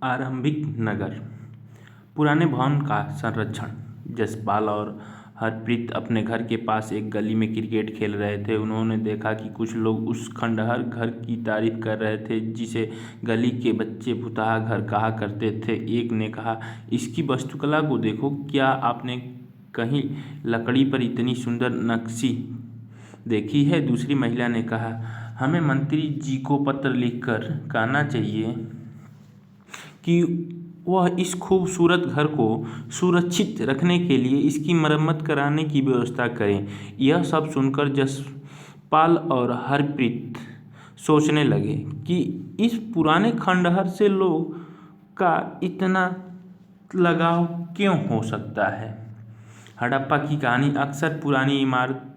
आरंभिक नगर। पुराने भवन का संरक्षण। जसपाल और हरप्रीत अपने घर के पास एक गली में क्रिकेट खेल रहे थे। उन्होंने देखा कि कुछ लोग उस खंडहर घर की तारीफ कर रहे थे जिसे गली के बच्चे भुतहा घर कहा करते थे। एक ने कहा, इसकी वास्तुकला को देखो, क्या आपने कहीं लकड़ी पर इतनी सुंदर नक्शी देखी है? दूसरी महिला ने कहा, हमें मंत्री जी को पत्र लिखकर कहना चाहिए कि वह इस खूबसूरत घर को सुरक्षित रखने के लिए इसकी मरम्मत कराने की व्यवस्था करें। यह सब सुनकर जसपाल और हरप्रीत सोचने लगे कि इस पुराने खंडहर से लोग का इतना लगाव क्यों हो सकता है। हड़प्पा की कहानी। अक्सर पुरानी इमारत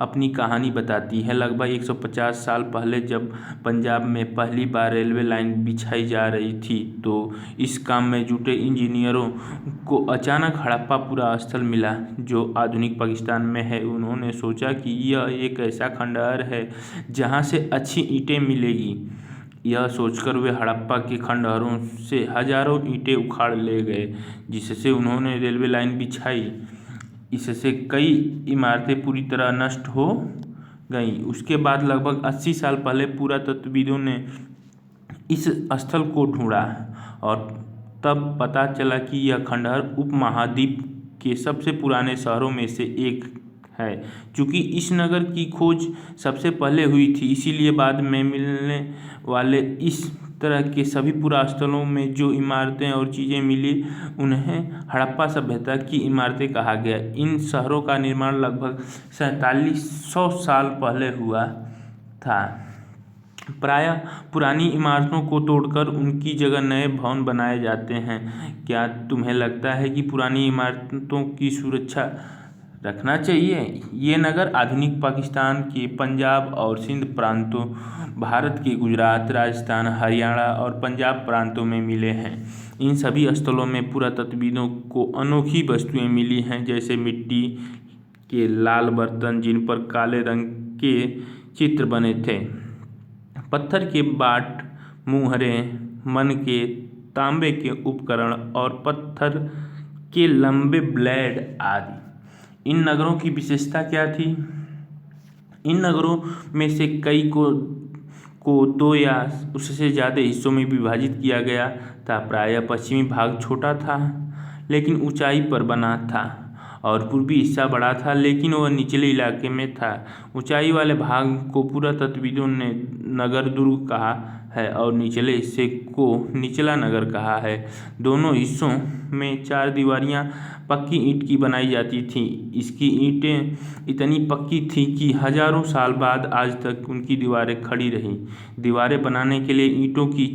अपनी कहानी बताती है। लगभग 150 साल पहले जब पंजाब में पहली बार रेलवे लाइन बिछाई जा रही थी तो इस काम में जुटे इंजीनियरों को अचानक हड़प्पा स्थल मिला जो आधुनिक पाकिस्तान में है। उन्होंने सोचा कि यह एक ऐसा खंडहर है जहां से अच्छी ईंटें मिलेगी। यह सोचकर वे हड़प्पा के खंडहरों से हजारों ईंटें उखाड़ ले गए, जिससे उन्होंने रेलवे लाइन बिछाई। इससे कई इमारतें पूरी तरह नष्ट हो गईं। उसके बाद लगभग 80 साल पहले पुरातत्वविदों ने इस स्थल को ढूंढा और तब पता चला कि यह खंडहर उपमहाद्वीप के सबसे पुराने शहरों में से एक है। चूंकि इस नगर की खोज सबसे पहले हुई थी, इसीलिए बाद में मिलने वाले इस तरह के सभी पुरास्थलों में जो इमारतें और चीज़ें मिली उन्हें हड़प्पा सभ्यता की इमारतें कहा गया। इन शहरों का निर्माण लगभग 4700 साल पहले हुआ था। प्रायः पुरानी इमारतों को तोड़कर उनकी जगह नए भवन बनाए जाते हैं। क्या तुम्हें लगता है कि पुरानी इमारतों की सुरक्षा रखना चाहिए? ये नगर आधुनिक पाकिस्तान के पंजाब और सिंध प्रांतों, भारत के गुजरात, राजस्थान, हरियाणा और पंजाब प्रांतों में मिले हैं। इन सभी स्थलों में पुरातत्वविदों को अनोखी वस्तुएं मिली हैं, जैसे मिट्टी के लाल बर्तन जिन पर काले रंग के चित्र बने थे, पत्थर के बाट, मुहरे, मनके, तांबे के उपकरण और पत्थर के लंबे ब्लेड आदि। इन नगरों की विशेषता क्या थी? इन नगरों में से कई को दो या उससे ज़्यादा हिस्सों में विभाजित किया गया था। प्रायः पश्चिमी भाग छोटा था लेकिन ऊंचाई पर बना था और पूर्वी हिस्सा बड़ा था लेकिन वह निचले इलाके में था। ऊंचाई वाले भाग को पुरातत्वविदों ने नगर दुर्ग कहा है और निचले हिस्से को निचला नगर कहा है। दोनों हिस्सों में 4 दीवारियां पक्की ईंट की बनाई जाती थीं। इसकी ईंटें इतनी पक्की थीं कि हजारों साल बाद आज तक उनकी दीवारें खड़ी रहीं। दीवारें बनाने के लिए ईंटों की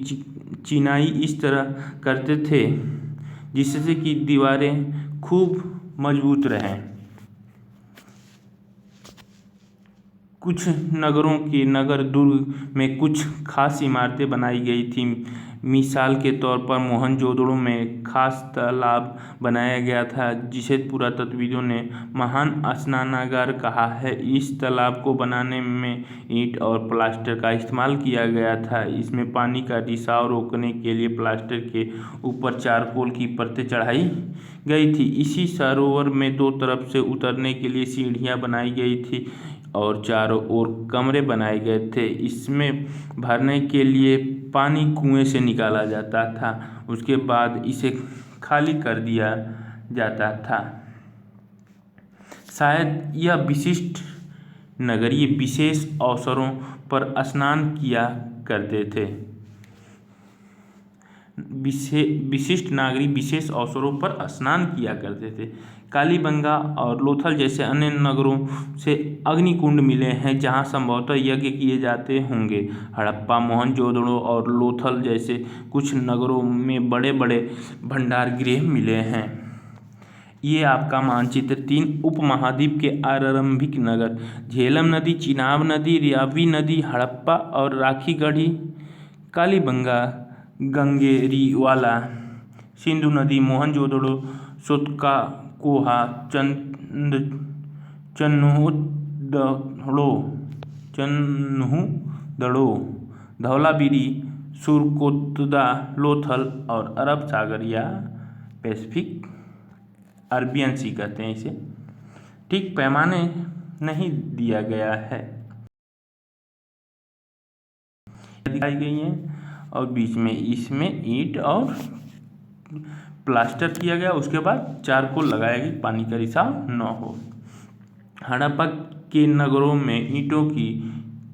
चिनाई इस तरह करते थे जिससे कि दीवारें खूब मजबूत रहें। कुछ नगरों के नगर दुर्ग में कुछ खास इमारतें बनाई गई थीं। मिसाल के तौर पर मोहनजोदड़ो में खास तालाब बनाया गया था जिसे पुरातत्वविदों ने महान स्नानागार कहा है। इस तालाब को बनाने में ईंट और प्लास्टर का इस्तेमाल किया गया था। इसमें पानी का रिसाव रोकने के लिए प्लास्टर के ऊपर चारकोल की परतें चढ़ाई गई थी। इसी सरोवर में 2 तरफ से उतरने के लिए सीढ़ियां बनाई गई थी और चारों ओर कमरे बनाए गए थे। इसमें भरने के लिए पानी कुएं से निकाला जाता था, उसके बाद इसे खाली कर दिया जाता था। शायद यह विशिष्ट नगरीय विशेष अवसरों पर स्नान किया करते थे। विशिष्ट नागरिक विशेष अवसरों पर स्नान किया करते थे। कालीबंगा और लोथल जैसे अन्य नगरों से अग्निकुंड मिले हैं जहां संभवतः यज्ञ किए जाते होंगे। हड़प्पा, मोहनजोदड़ो और लोथल जैसे कुछ नगरों में बड़े बड़े भंडार गृह मिले हैं। ये आपका मानचित्र। 3 उपमहाद्वीप के आरंभिक नगर। झेलम नदी, चिनाब नदी, रावी नदी, हड़प्पा और राखीगढ़ी। कालीबंगा, गंगेरीवाला, सिंधु नदी, मोहनजोदड़ो, सोतकाकोहा, चन्हुदड़ो, धौलागिरी, सुरकोतदा, लोथल और अरब सागर या पैसिफिक अरबियन सी कहते हैं इसे। ठीक पैमाने नहीं दिया गया है दिखाई गई हैं और बीच में इसमें ईंट और प्लास्टर किया गया, उसके बाद चारकोल लगाया गया, पानी का रिसाव न हो। हड़प्पा के नगरों में ईंटों की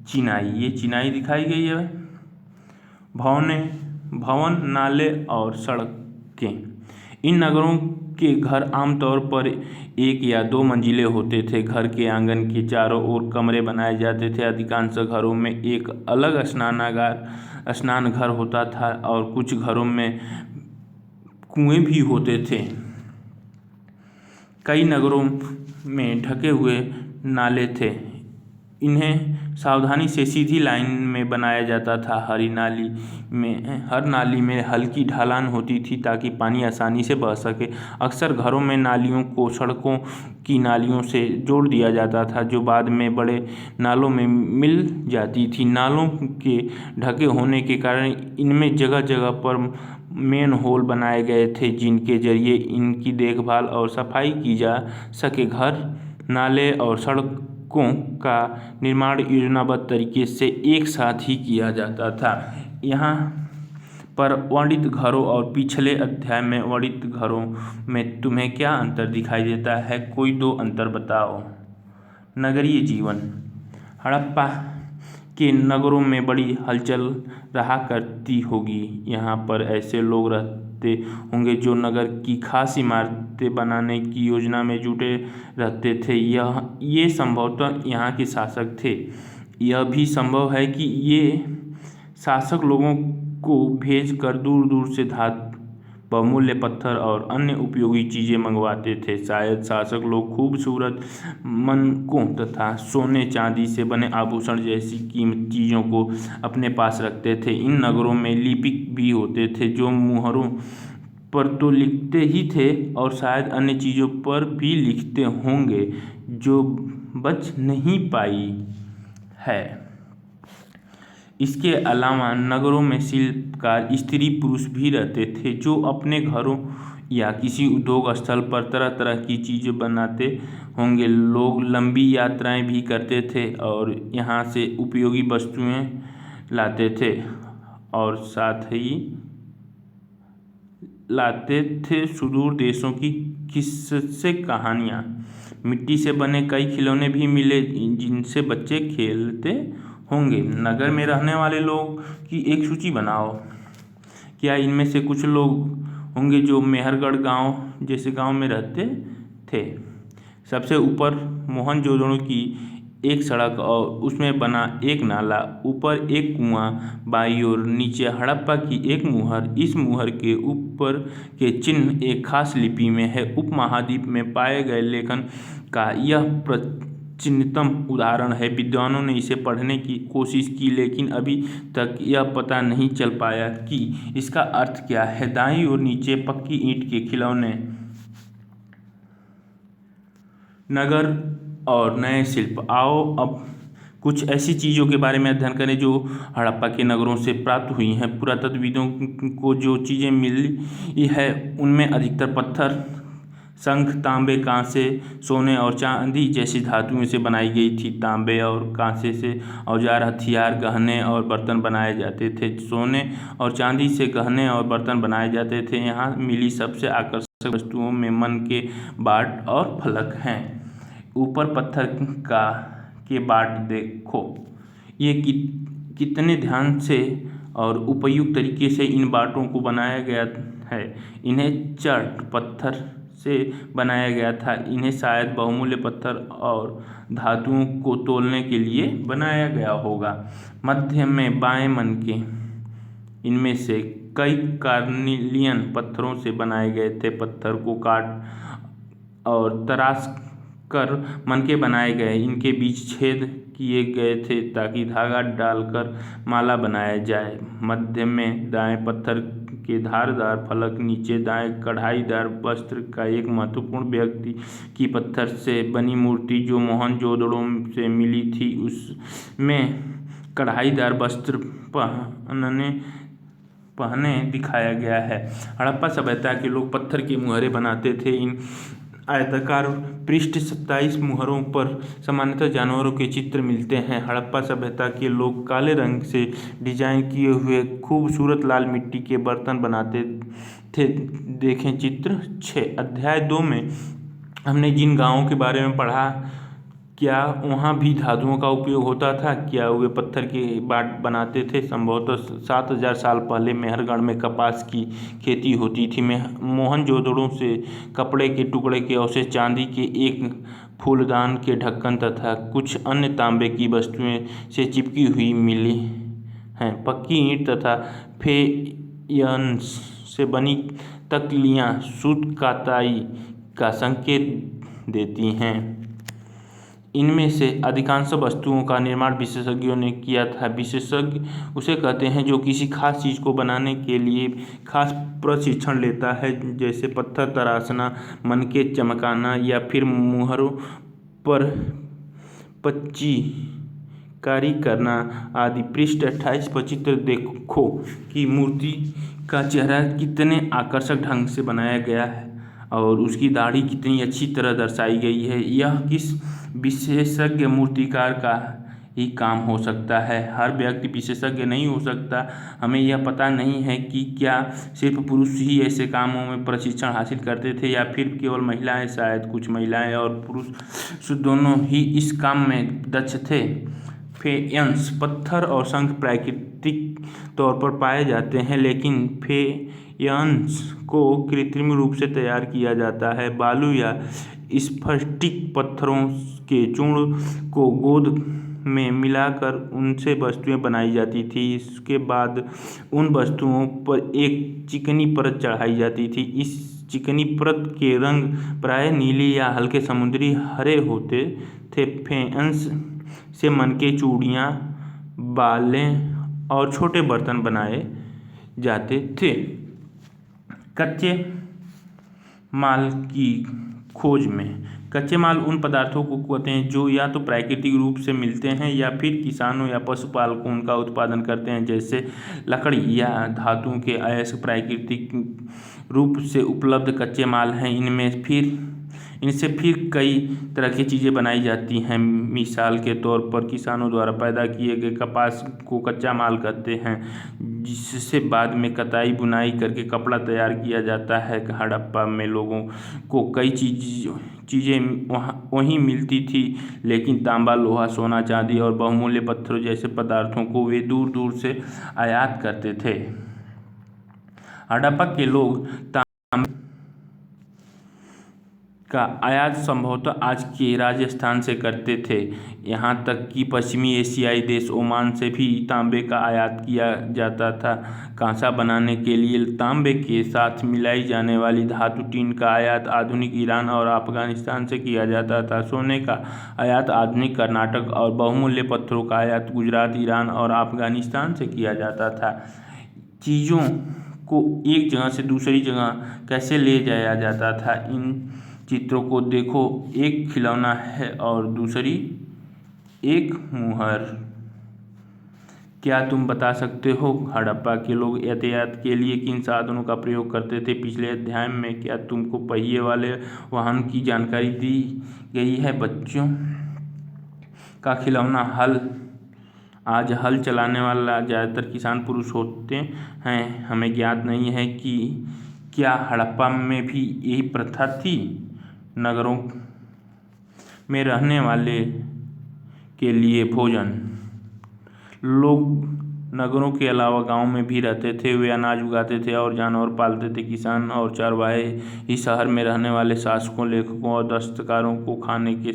चिनाई, ये चिनाई दिखाई गई है। भवन, नाले और सड़कें। इन नगरों के घर आमतौर पर 1 या 2 मंजिले होते थे। घर के आंगन के चारों ओर कमरे बनाए जाते थे। अधिकांश घरों में एक अलग स्नान घर होता था और कुछ घरों में कुएं भी होते थे। कई नगरों में ढके हुए नाले थे। इन्हें सावधानी से सीधी लाइन में बनाया जाता था। हर नाली में हल्की ढलान होती थी ताकि पानी आसानी से बह सके। अक्सर घरों में नालियों को सड़कों की नालियों से जोड़ दिया जाता था, जो बाद में बड़े नालों में मिल जाती थी। नालों के ढके होने के कारण इनमें जगह जगह पर मेन होल बनाए गए थे, जिनके जरिए इनकी देखभाल और सफाई की जा सके। घर, नाले और सड़कों का निर्माण योजनाबद्ध तरीके से एक साथ ही किया जाता था। यहाँ पर वर्णित घरों और पिछले अध्याय में वर्णित घरों में तुम्हें क्या अंतर दिखाई देता है? कोई 2 अंतर बताओ। नगरीय जीवन। हड़प्पा के नगरों में बड़ी हलचल रहा करती होगी। यहाँ पर ऐसे लोग रहते होंगे जो नगर की खास इमारतें बनाने की योजना में जुटे रहते थे। ये संभवतः यहाँ के शासक थे। यह भी संभव है कि ये शासक लोगों को भेज कर दूर दूर से धातु, बहुमूल्य पत्थर और अन्य उपयोगी चीज़ें मंगवाते थे। शायद शासक लोग खूबसूरत मनकों तथा सोने चांदी से बने आभूषण जैसी कीमती चीज़ों को अपने पास रखते थे। इन नगरों में लिपिक भी होते थे, जो मुहरों पर तो लिखते ही थे और शायद अन्य चीज़ों पर भी लिखते होंगे जो बच नहीं पाई है। इसके अलावा नगरों में शिल्पकार स्त्री पुरुष भी रहते थे, जो अपने घरों या किसी उद्योग स्थल पर तरह तरह की चीज़ें बनाते होंगे। लोग लंबी यात्राएं भी करते थे और यहाँ से उपयोगी वस्तुएं लाते थे और साथ ही लाते थे सुदूर देशों की किस्से कहानियाँ। मिट्टी से बने कई खिलौने भी मिले जिनसे बच्चे खेलते होंगे। नगर में रहने वाले लोग की एक सूची बनाओ। क्या इनमें से कुछ लोग होंगे जो मेहरगढ़ गांव जैसे गांव में रहते थे? सबसे ऊपर मोहनजोदड़ो की एक सड़क और उसमें बना एक नाला, ऊपर एक कुआं, बाईं ओर नीचे हड़प्पा की एक मुहर। इस मुहर के ऊपर के चिन्ह एक खास लिपि में है। उपमहाद्वीप में पाए गए लेखन का यह प्राचीनतम उदाहरण है। विद्वानों ने इसे पढ़ने की कोशिश की, लेकिन अभी तक यह पता नहीं चल पाया कि इसका अर्थ क्या है। दाईं ओर नीचे पक्की ईंट के खिलौने, नगर और नए शिल्प। आओ अब कुछ ऐसी चीज़ों के बारे में अध्ययन करें जो हड़प्पा के नगरों से प्राप्त हुई हैं। पुरातत्वविदों को जो चीज़ें मिली है उनमें अधिकतर पत्थर, शंख, तांबे, कांसे, सोने और चांदी जैसी धातुओं से बनाई गई थी। तांबे और कांसे से औजार, हथियार, गहने और बर्तन बनाए जाते थे। सोने और चांदी से गहने और बर्तन बनाए जाते थे। यहाँ मिली सबसे आकर्षक वस्तुओं में मन के बाट और फलक हैं। ऊपर पत्थर के बाट देखो। ये कितने ध्यान से और उपयुक्त तरीके से इन बाटों को बनाया गया है। इन्हें चट पत्थर से बनाया गया था। इन्हें शायद बहुमूल्य पत्थर और धातुओं को तोलने के लिए बनाया गया होगा। मध्य में बाएं मनके, इनमें से कई कार्निलियन पत्थरों से बनाए गए थे। पत्थर को काट और तराश कर मनके बनाए गए। इनके बीच छेद किए गए थे ताकि धागा डालकर माला बनाया जाए। मध्य में दाएं पत्थर के धारदार फलक, नीचे दाएं कढ़ाईदार वस्त्र का एक महत्वपूर्ण व्यक्ति की पत्थर से बनी मूर्ति जो मोहनजोदड़ो से मिली थी। उसमें कढ़ाईदार वस्त्र पहनने पहने दिखाया गया है। हड़प्पा सभ्यता के लोग पत्थर के मुहरे बनाते थे। इन आयताकार पृष्ठ 27 मुहरों पर सामान्यतः जानवरों के चित्र मिलते हैं। हड़प्पा सभ्यता के लोग काले रंग से डिजाइन किए हुए खूबसूरत लाल मिट्टी के बर्तन बनाते थे। देखें चित्र 6। अध्याय 2 में हमने जिन गांवों के बारे में पढ़ा, क्या वहाँ भी धातुओं का उपयोग होता था? क्या वे पत्थर के बाट बनाते थे? संभवतः 7000 साल पहले मेहरगढ़ में कपास की खेती होती थी। मोहनजोदड़ो से कपड़े के टुकड़े के अवशेष, चांदी के एक फूलदान के ढक्कन तथा कुछ अन्य तांबे की वस्तुएं से चिपकी हुई मिली हैं। पक्की ईंट तथा फेयंस से बनी तकलियाँ शुद्ध काताई का संकेत देती हैं। इनमें से अधिकांश वस्तुओं का निर्माण विशेषज्ञों ने किया था। विशेषज्ञ उसे कहते हैं जो किसी खास चीज़ को बनाने के लिए खास प्रशिक्षण लेता है, जैसे पत्थर तराशना, मनके चमकाना या फिर मुहरों पर पच्चीकारी करना आदि। पृष्ठ 28 पर चित्र देखो कि मूर्ति का चेहरा कितने आकर्षक ढंग से बनाया गया है और उसकी दाढ़ी कितनी अच्छी तरह दर्शाई गई है। यह किस विशेषज्ञ मूर्तिकार का ही काम हो सकता है, हर व्यक्ति विशेषज्ञ नहीं हो सकता। हमें यह पता नहीं है कि क्या सिर्फ पुरुष ही ऐसे कामों में प्रशिक्षण हासिल करते थे या फिर केवल महिलाएं। शायद कुछ महिलाएं और पुरुष दोनों ही इस काम में दक्ष थे। फेयंस पत्थर और शंख प्राकृतिक तौर पर पाए जाते हैं, लेकिन फेयंस को कृत्रिम रूप से तैयार किया जाता है। बालू या स्फटिक पत्थरों के चूर्ण को गोंद में मिलाकर उनसे वस्तुएं बनाई जाती थी। इसके बाद उन वस्तुओं पर एक चिकनी परत चढ़ाई जाती थी। इस चिकनी परत के रंग प्रायः नीले या हल्के समुद्री हरे होते थे। फेयंस से मनके, चूड़ियाँ, बालें और छोटे बर्तन बनाए जाते थे। कच्चे माल की खोज में कच्चे माल उन पदार्थों को कहते हैं जो या तो प्राकृतिक रूप से मिलते हैं या फिर किसानों या पशुपालकों उनका उत्पादन करते हैं, जैसे लकड़ी या धातुओं के अयस्क प्राकृतिक रूप से उपलब्ध कच्चे माल हैं। इनसे फिर कई तरह की चीज़ें बनाई जाती हैं। मिसाल के तौर पर किसानों द्वारा पैदा किए गए कपास को कच्चा माल कहते हैं, जिससे बाद में कताई बुनाई करके कपड़ा तैयार किया जाता है। हड़प्पा में लोगों को कई चीज़ें वहीं मिलती थी, लेकिन तांबा, लोहा, सोना, चांदी और बहुमूल्य पत्थरों जैसे पदार्थों को वे दूर दूर से आयात करते थे। हड़प्पा के लोग तांबे का आयात संभवतः आज के राजस्थान से करते थे। यहाँ तक कि पश्चिमी एशियाई देश ओमान से भी तांबे का आयात किया जाता था। कांसा बनाने के लिए तांबे के साथ मिलाई जाने वाली धातु टीन का आयात आधुनिक ईरान और अफगानिस्तान से किया जाता था। सोने का आयात आधुनिक कर्नाटक और बहुमूल्य पत्थरों का आयात गुजरात, ईरान और अफगानिस्तान से किया जाता था। चीज़ों को एक जगह से दूसरी जगह कैसे ले जाया जाता था, इन चित्रों को देखो। एक खिलौना है और दूसरी एक मुहर। क्या तुम बता सकते हो हड़प्पा के लोग यातायात के लिए किन साधनों का प्रयोग करते थे? पिछले अध्याय में क्या तुमको पहिए वाले वाहन की जानकारी दी गई है? बच्चों का खिलौना हल। आज हल चलाने वाला ज़्यादातर किसान पुरुष होते हैं। हमें ज्ञात नहीं है कि क्या हड़प्पा में भी यही प्रथा थी। नगरों में रहने वाले के लिए भोजन। लोग नगरों के अलावा गांव में भी रहते थे। वे अनाज उगाते थे और जानवर पालते थे। किसान और चरवाहे ही शहर में रहने वाले शासकों, लेखकों और दस्तकारों को खाने के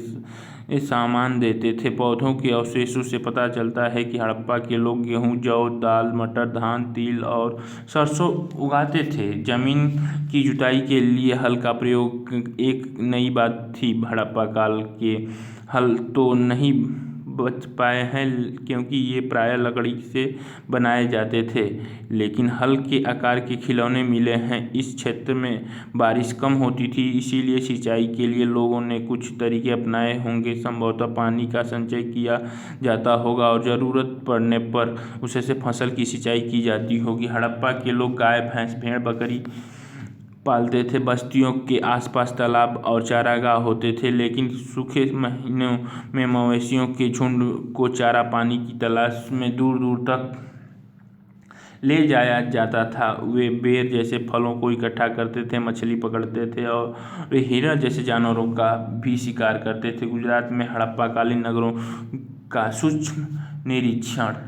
सामान देते थे। पौधों के अवशेषों से पता चलता है कि हड़प्पा के लोग गेहूं, जौ, दाल, मटर, धान, तिल और सरसों उगाते थे। जमीन की जुताई के लिए हल का प्रयोग एक नई बात थी। हड़प्पा काल के हल तो नहीं बच पाए हैं क्योंकि ये प्रायः लकड़ी से बनाए जाते थे, लेकिन हल्के आकार के खिलौने मिले हैं। इस क्षेत्र में बारिश कम होती थी, इसीलिए सिंचाई के लिए लोगों ने कुछ तरीके अपनाए होंगे। संभवतः पानी का संचय किया जाता होगा और ज़रूरत पड़ने पर उसे से फसल की सिंचाई की जाती होगी। हड़प्पा के लोग गाय, भैंस, भेड़, बकरी पालते थे। बस्तियों के आसपास तालाब और चारागाह होते थे, लेकिन सूखे महीनों में मवेशियों के झुंड को चारा पानी की तलाश में दूर दूर तक ले जाया जाता था। वे बेर जैसे फलों को इकट्ठा करते थे, मछली पकड़ते थे और वे हिरण जैसे जानवरों का भी शिकार करते थे। गुजरात में हड़प्पाकालीन नगरों का सूक्ष्म निरीक्षण।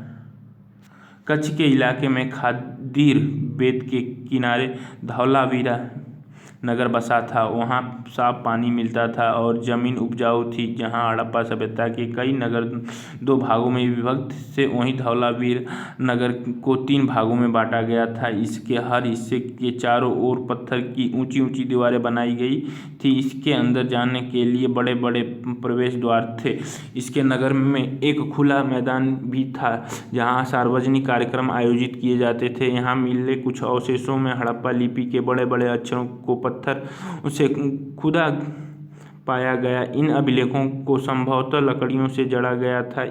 कच्छ के इलाके में खादीर बेट के किनारे धौलावीरा नगर बसा था। वहाँ साफ पानी मिलता था और ज़मीन उपजाऊ थी। जहाँ हड़प्पा सभ्यता के कई नगर 2 भागों में विभक्त थे, वहीं धौलावीर नगर को 3 भागों में बांटा गया था। इसके हर हिस्से के चारों ओर पत्थर की ऊंची ऊंची दीवारें बनाई गई थी। इसके अंदर जाने के लिए बड़े बड़े प्रवेश द्वार थे। इसके नगर में एक खुला मैदान भी था जहाँ सार्वजनिक कार्यक्रम आयोजित किए जाते थे। यहाँ मिले कुछ अवशेषों में हड़प्पा लिपि के बड़े बड़े अक्षरों को पत्थर उसे खुदा पाया गया। इन अभिलेखों को संभवतः लकड़ियों से जड़ा गया था।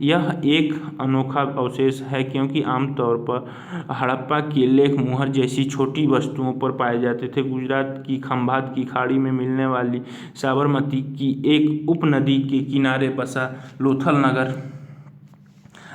यह एक अनोखा अवशेष है क्योंकि आमतौर पर हड़प्पा के लेख मुहर जैसी छोटी वस्तुओं पर पाए जाते थे। गुजरात की खंभात की खाड़ी में मिलने वाली साबरमती की एक उपनदी के किनारे बसा लोथल नगर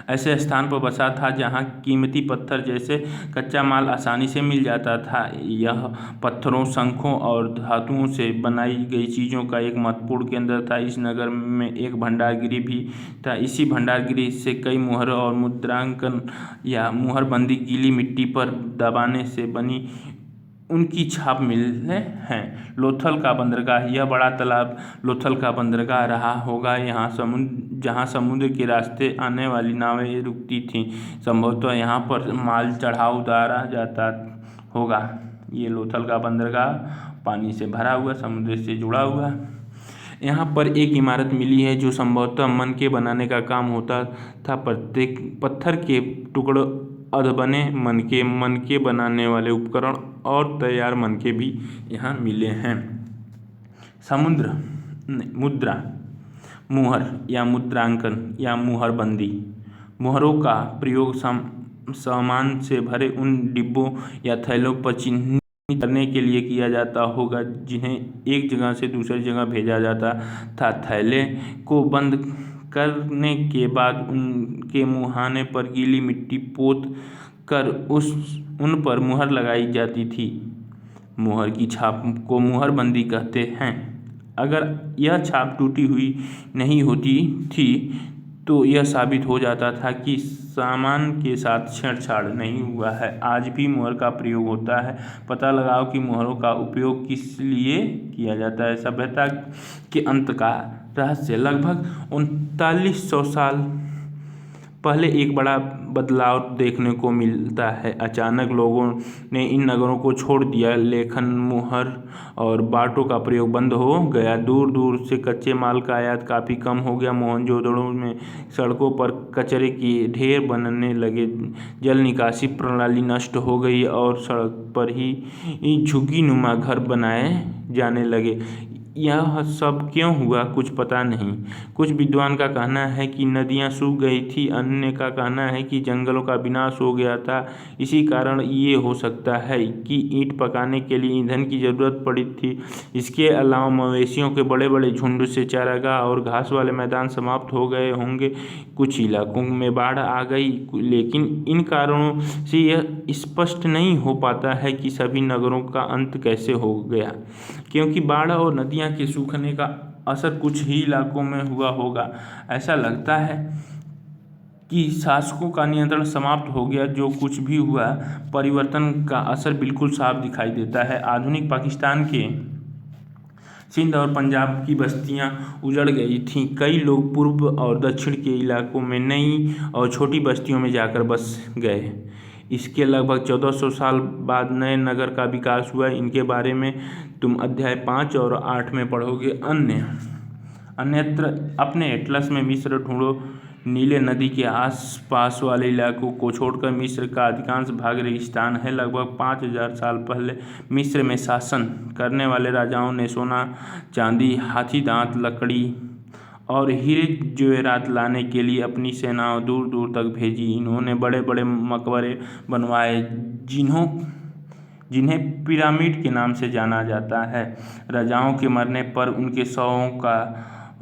ऐसे स्थान पर बसा था जहां कीमती पत्थर जैसे कच्चा माल आसानी से मिल जाता था। यह पत्थरों, शंखों और धातुओं से बनाई गई चीज़ों का एक महत्वपूर्ण केंद्र था। इस नगर में एक भंडारगृह भी था। इसी भंडारगृह से कई मुहर और मुद्रांकन या मुहरबंदी गीली मिट्टी पर दबाने से बनी उनकी छाप मिले हैं। लोथल का बंदरगाह। यह बड़ा तालाब लोथल का बंदरगाह रहा होगा, जहाँ समुद्र के रास्ते आने वाली नावें रुकती थीं। संभवतः यहाँ पर माल चढ़ाव उतारा जाता होगा। ये लोथल का बंदरगाह पानी से भरा हुआ, समुद्र से जुड़ा हुआ। यहाँ पर एक इमारत मिली है जो संभवतः मनके बनाने का काम होता था। प्रत्येक पत्थर के टुकड़ों अधबने मनके बनाने वाले उपकरण और तैयार मनके भी यहाँ मिले हैं। मुद्रा, मुहर या मुद्रांकन या मुहरबंदी। मुहरों का प्रयोग सामान से भरे उन डिब्बों या थैलों पर चिन्हित करने के लिए किया जाता होगा जिन्हें एक जगह से दूसरी जगह भेजा जाता था। थैले को बंद करने के बाद उनके मुहाने पर गीली मिट्टी पोत कर उन पर मुहर लगाई जाती थी। मुहर की छाप को मुहरबंदी कहते हैं। अगर यह छाप टूटी हुई नहीं होती थी तो यह साबित हो जाता था कि सामान के साथ छेड़छाड़ नहीं हुआ है। आज भी मुहर का प्रयोग होता है। पता लगाओ कि मुहरों का उपयोग किस लिए किया जाता है। सभ्यता के अंत का रहस्य। लगभग 3900 साल पहले एक बड़ा बदलाव देखने को मिलता है। अचानक लोगों ने इन नगरों को छोड़ दिया। लेखन, मुहर और बाटों का प्रयोग बंद हो गया। दूर दूर से कच्चे माल का आयात काफ़ी कम हो गया। मोहनजोदड़ो में सड़कों पर कचरे के ढेर बनने लगे। जल निकासी प्रणाली नष्ट हो गई और सड़क पर ही झुग्गीनुमा घर बनाए जाने लगे। यह सब क्यों हुआ कुछ पता नहीं। कुछ विद्वान का कहना है कि नदियाँ सूख गई थी, अन्य का कहना है कि जंगलों का विनाश हो गया था। इसी कारण ये हो सकता है कि ईंट पकाने के लिए ईंधन की ज़रूरत पड़ी थी। इसके अलावा मवेशियों के बड़े बड़े झुंड से चारागाह और घास वाले मैदान समाप्त हो गए होंगे। कुछ इलाकों में बाढ़ आ गई, लेकिन इन कारणों से यह स्पष्ट नहीं हो पाता है कि सभी नगरों का अंत कैसे हो गया, क्योंकि बाढ़ और नदियाँ के सूखने का असर कुछ ही इलाकों में हुआ होगा। ऐसा लगता है कि शासकों का नियंत्रण समाप्त हो गया। जो कुछ भी हुआ, परिवर्तन का असर बिल्कुल साफ दिखाई देता है। आधुनिक पाकिस्तान के सिंध और पंजाब की बस्तियां उजड़ गई थीं। कई लोग पूर्व और दक्षिण के इलाकों में नई और छोटी बस्तियों में जाकर बस गए। इसके लगभग 1400 साल बाद नए नगर का विकास हुआ। इनके बारे में तुम अध्याय 5 और 8 में पढ़ोगे। अन्यत्र अपने एटलस में मिस्र ढूंढो। नीले नदी के आसपास वाले इलाकों को छोड़कर मिस्र का अधिकांश भाग रेगिस्तान है। लगभग 5000 साल पहले मिस्र में शासन करने वाले राजाओं ने सोना, चांदी, हाथी दांत, लकड़ी और हीरे जेवरात लाने के लिए अपनी सेनाओं दूर दूर तक भेजी। इन्होंने बड़े बड़े मकबरे बनवाए जिन्हें पिरामिड के नाम से जाना जाता है। राजाओं के मरने पर उनके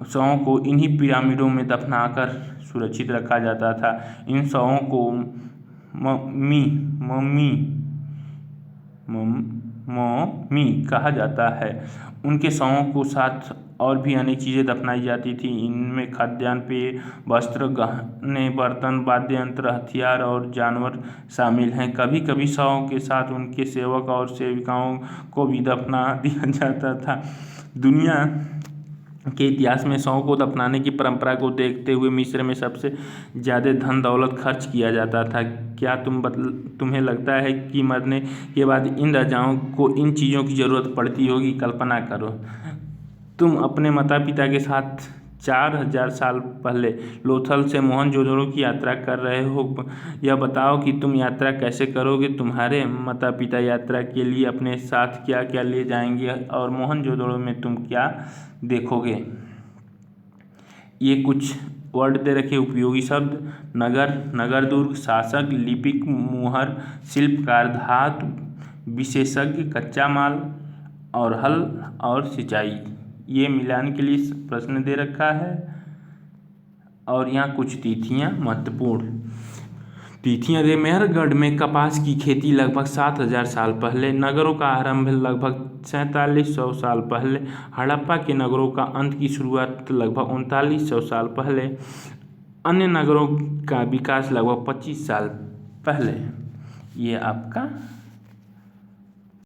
शवों को इन्हीं पिरामिडों में दफनाकर सुरक्षित रखा जाता था। इन शवों को मम्मी कहा जाता है। उनके शवों को साथ और भी अनेक चीज़ें दफनाई जाती थी। इनमें खाद्यान्न, पेय, वस्त्र, गहने, बर्तन, वाद्य यंत्र, हथियार और जानवर शामिल हैं। कभी कभी शवों के साथ उनके सेवक और सेविकाओं को भी दफना दिया जाता था। दुनिया के इतिहास में शवों को दफनाने की परंपरा को देखते हुए मिस्र में सबसे ज़्यादा धन दौलत खर्च किया जाता था। क्या तुम्हें लगता है कि मरने के बाद इन राजाओं को इन चीज़ों की ज़रूरत पड़ती होगी? कल्पना करो, तुम अपने माता पिता के साथ 4000 साल पहले लोथल से मोहनजोदड़ो की यात्रा कर रहे हो। यह बताओ कि तुम यात्रा कैसे करोगे, तुम्हारे माता पिता यात्रा के लिए अपने साथ क्या क्या ले जाएंगे और मोहनजोदड़ो में तुम क्या देखोगे। ये कुछ वर्ड दे रखे उपयोगी शब्द: नगर, नगर दुर्ग, शासक, लिपिक, मुहर, शिल्पकार, धातु विशेषज्ञ, कच्चा माल और हल और सिंचाई। ये मिलान के लिए प्रश्न दे रखा है। और यहाँ कुछ तिथियाँ महत्वपूर्ण तिथियाँ: रेमेरगढ़ में कपास की खेती लगभग 7000 साल पहले। नगरों का आरंभ लगभग 4700 साल पहले। हड़प्पा के नगरों का अंत की शुरुआत लगभग 3900 साल पहले। अन्य नगरों का विकास लगभग 25 साल पहले। ये आपका